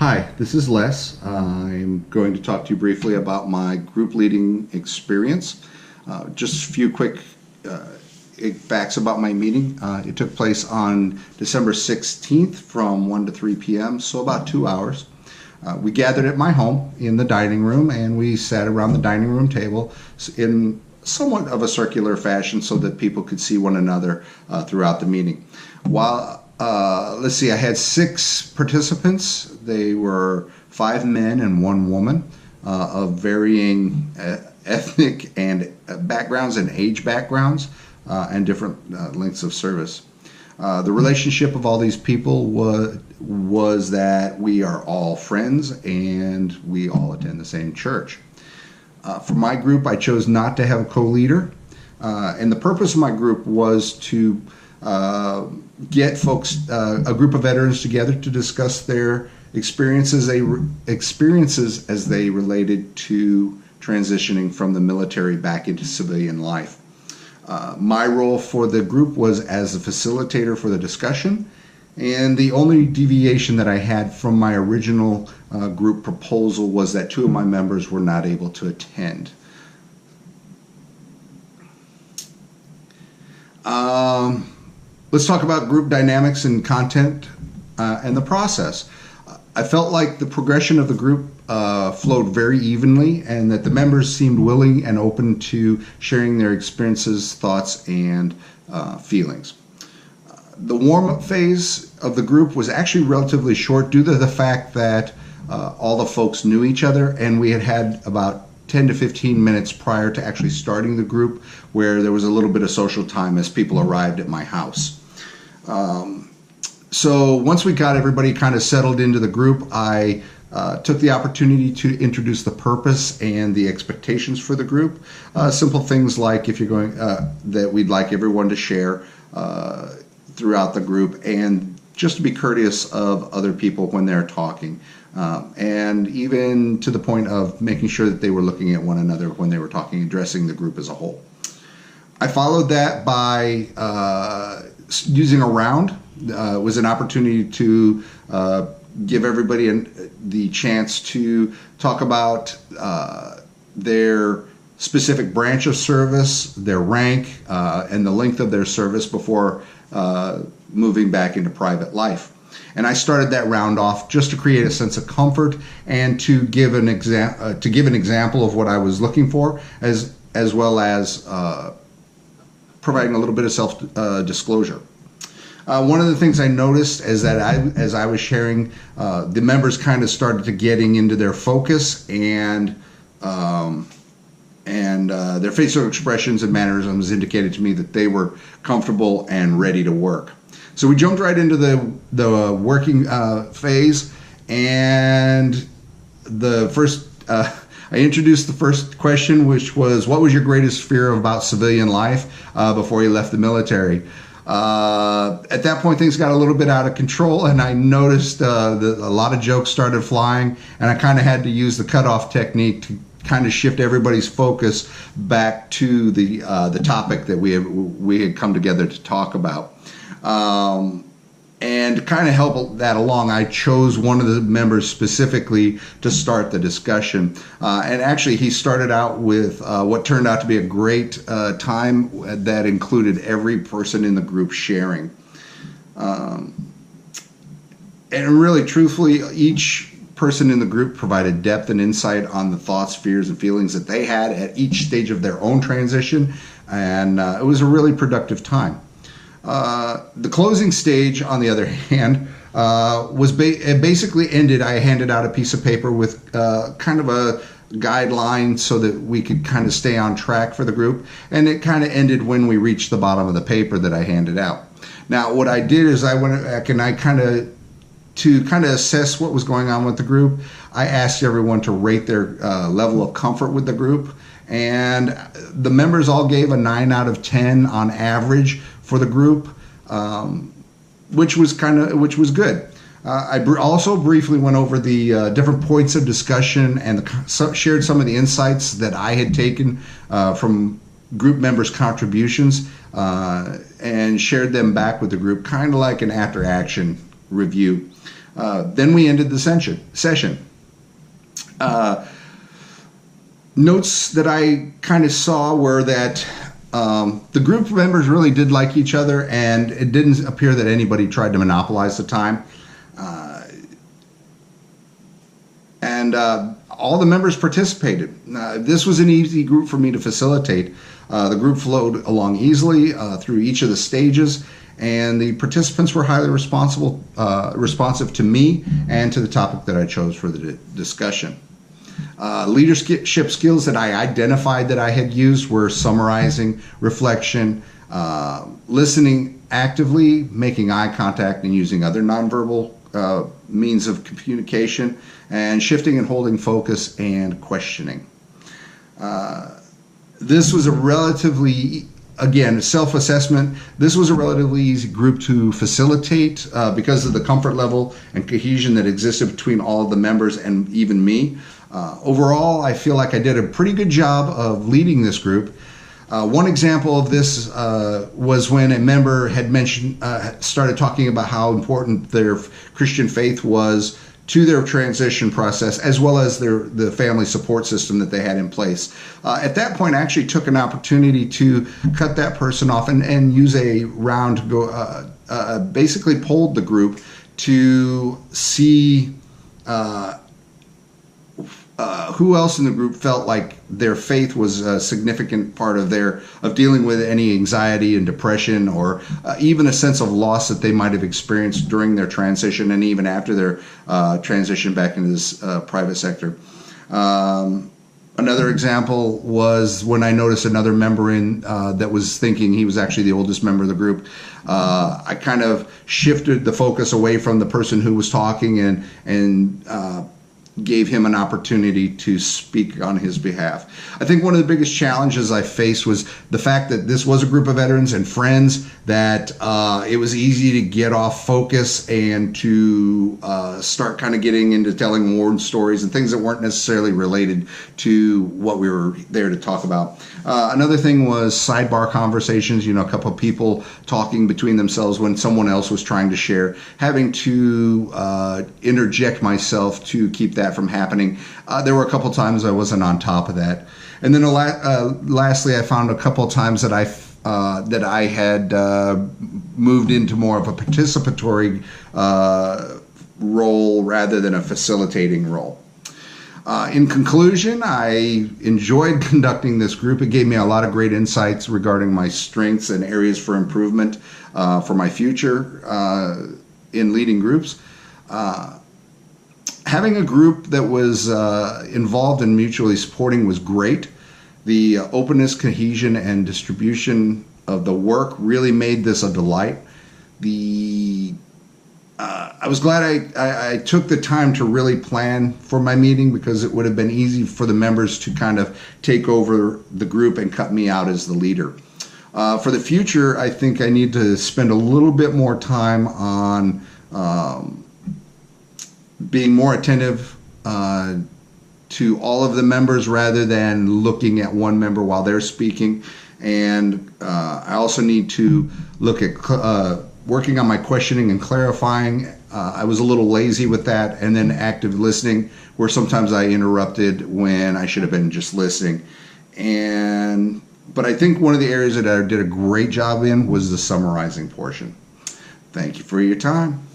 Hi, this is Les. I'm going to talk to you briefly about my group leading experience. Just a few quick facts about my meeting. It took place on December 16th from 1 to 3 p.m., so about 2 hours. We gathered at my home in the dining room, and we sat around the dining room table in somewhat of a circular fashion so that people could see one another throughout the meeting. Let's see, I had 6 participants. They were 5 men and 1 woman of varying ethnic and backgrounds and age backgrounds and different lengths of service. The relationship of all these people was that we are all friends and we all attend the same church. For my group, I chose not to have a co-leader, and the purpose of my group was to get folks, a group of veterans together to discuss their experiences as they related to transitioning from the military back into civilian life. My role for the group was as a facilitator for the discussion, and the only deviation that I had from my original group proposal was that 2 of my members were not able to attend. Let's talk about group dynamics and content and the process. I felt like the progression of the group flowed very evenly, and that the members seemed willing and open to sharing their experiences, thoughts, and feelings. The warm-up phase of the group was actually relatively short due to the fact that all the folks knew each other, and we had about 10 to 15 minutes prior to actually starting the group where there was a little bit of social time as people arrived at my house. So once we got everybody kind of settled into the group, I took the opportunity to introduce the purpose and the expectations for the group. Simple things like if you're going that we'd like everyone to share throughout the group, and just to be courteous of other people when they're talking, and even to the point of making sure that they were looking at one another when they were talking, addressing the group as a whole. I followed that by using a round. It was an opportunity to give everybody the chance to talk about their specific branch of service, their rank, and the length of their service before moving back into private life. And I started that round off just to create a sense of comfort and to give an example of what I was looking for, as well as providing a little bit of self-disclosure. One of the things I noticed is that as I was sharing, the members kind of started to getting into their focus, and their facial expressions and mannerisms indicated to me that they were comfortable and ready to work. So we jumped right into the working phase, and I introduced the first question, which was, what was your greatest fear about civilian life before you left the military? At that point, things got a little bit out of control, and I noticed that a lot of jokes started flying, and I kind of had to use the cutoff technique to kind of shift everybody's focus back to the topic that we had come together to talk about. And to kind of help that along, I chose one of the members specifically to start the discussion. And actually, he started out with what turned out to be a great time that included every person in the group sharing. And really, truthfully, each person in the group provided depth and insight on the thoughts, fears, and feelings that they had at each stage of their own transition. And it was a really productive time. The closing stage, on the other hand, was basically ended. I handed out a piece of paper with kind of a guideline so that we could kind of stay on track for the group, and it kind of ended when we reached the bottom of the paper that I handed out. Now, what I did is I went back and I to assess what was going on with the group, I asked everyone to rate their level of comfort with the group, and the members all gave a 9 out of 10 on average for the group, which was good. I also briefly went over the different points of discussion and shared some of the insights that I had taken from group members' contributions and shared them back with the group, kind of like an after-action review. Then we ended the session. Notes that I kind of saw were that the group members really did like each other, and it didn't appear that anybody tried to monopolize the time. And all the members participated. This was an easy group for me to facilitate. The group flowed along easily through each of the stages, and the participants were highly responsive to me and to the topic that I chose for the discussion. Leadership skills that I identified that I had used were summarizing, reflection, listening actively, making eye contact, and using other nonverbal means of communication, and shifting and holding focus and questioning. This was a relatively, again, self-assessment. This was a relatively easy group to facilitate because of the comfort level and cohesion that existed between all of the members and even me. Overall, I feel like I did a pretty good job of leading this group. One example of this was when a member had started talking about how important their Christian faith was to their transition process, as well as the family support system that they had in place. At that point, I actually took an opportunity to cut that person off and use a round to go, basically polled the group to see who else in the group felt like their faith was a significant part of dealing with any anxiety and depression, or even a sense of loss that they might have experienced during their transition and even after their transition back into this private sector. Another example was when I noticed another member that was thinking he was actually the oldest member of the group. I kind of shifted the focus away from the person who was talking and gave him an opportunity to speak on his behalf. I think one of the biggest challenges I faced was the fact that this was a group of veterans and friends, that it was easy to get off focus and to start kind of getting into telling war stories and things that weren't necessarily related to what we were there to talk about. Another thing was sidebar conversations, a couple of people talking between themselves when someone else was trying to share, having to interject myself to keep that from happening. There were a couple times I wasn't on top of that. And then lastly, I found a couple of times that I had moved into more of a participatory role rather than a facilitating role. In conclusion, I enjoyed conducting this group. It gave me a lot of great insights regarding my strengths and areas for improvement for my future in leading groups. Having a group that was involved in mutually supporting was great. The openness, cohesion, and distribution of the work really made this a delight. I was glad I took the time to really plan for my meeting, because it would have been easy for the members to kind of take over the group and cut me out as the leader. For the future, I think I need to spend a little bit more time on being more attentive to all of the members rather than looking at one member while they're speaking. And I also need to look at working on my questioning and clarifying. I was a little lazy with that. And then active listening, where sometimes I interrupted when I should have been just listening. But I think one of the areas that I did a great job in was the summarizing portion. Thank you for your time.